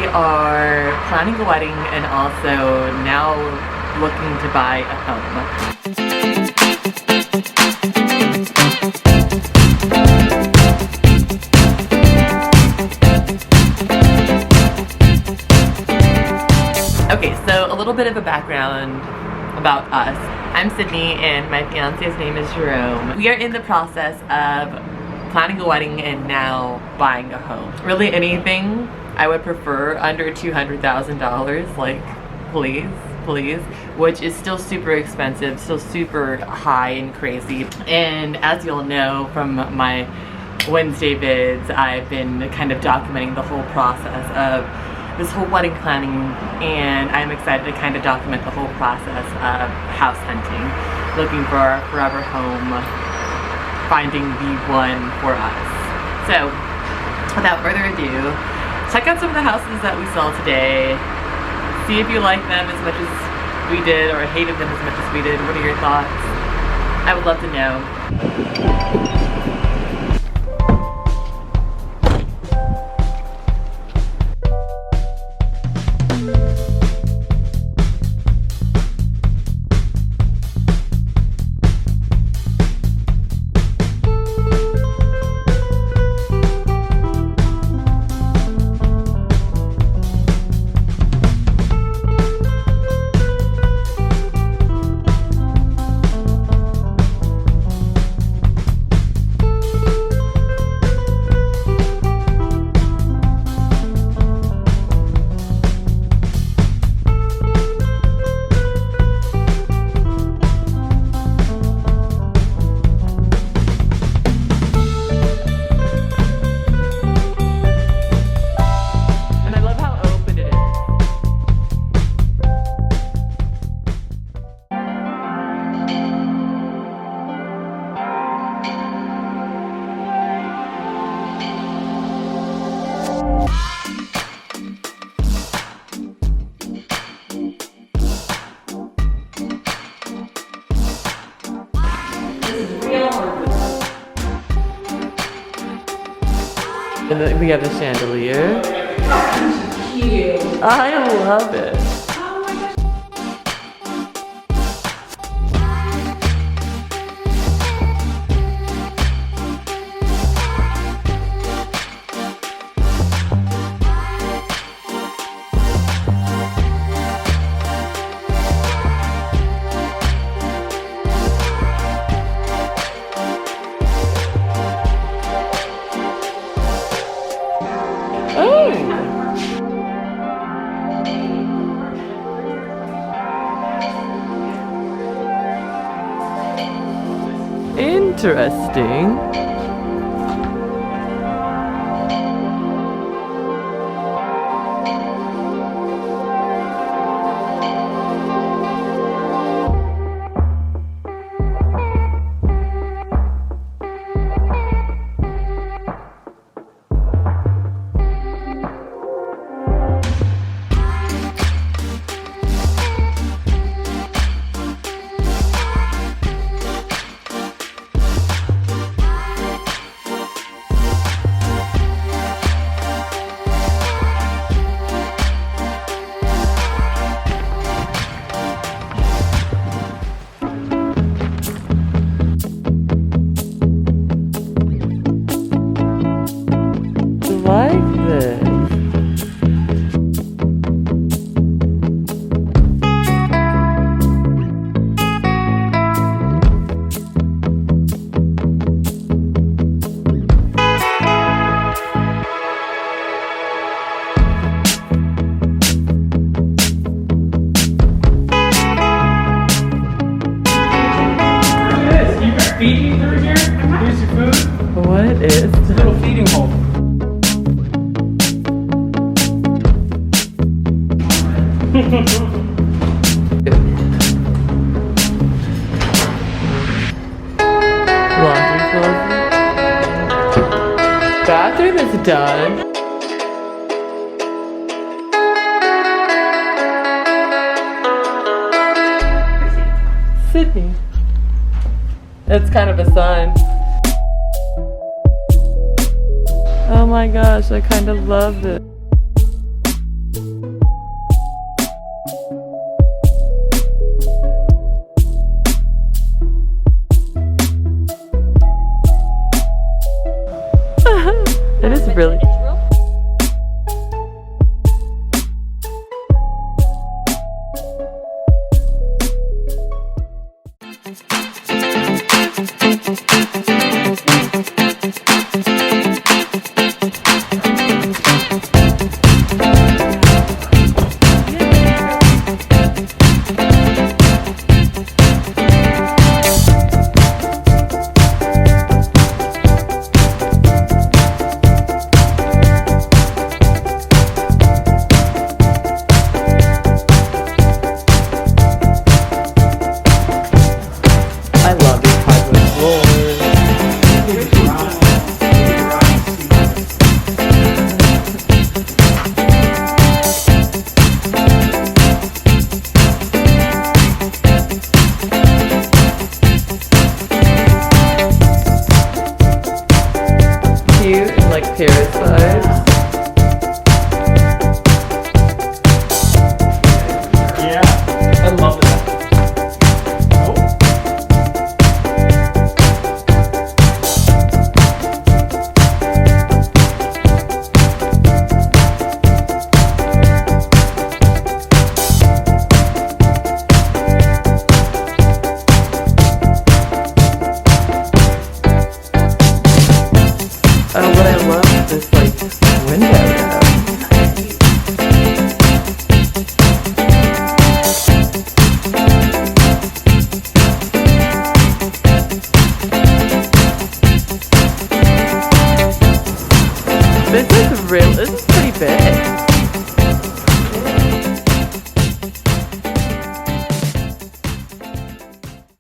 we are planning a wedding and also now looking to buy a home. Okay, so a little bit of a background about us. I'm Sydney and my fiance's name is Jerome. We are in the process of planning a wedding and now buying a home. Really anything I would prefer under $200,000, like please, which is still super expensive, still super high and crazy. And as you'll know from my Wednesday vids, I've been kind of documenting the whole process of this whole wedding planning, and I'm excited to kind of document the whole process of house hunting, looking for our forever home, finding the one for us. So, without further ado, check out some of the houses that we saw today. See if you like them as much as we did or hated them as much as we did. What are your thoughts? I would love to know. And then we have the chandelier. Oh, cute. I love it. Oh my gosh. Interesting. Feeding through here? Here's your food. What is It's a little feeding hole. laundry closet? Bathroom is done. Sydney. It's kind of a sign. Oh my gosh, I kind of love it.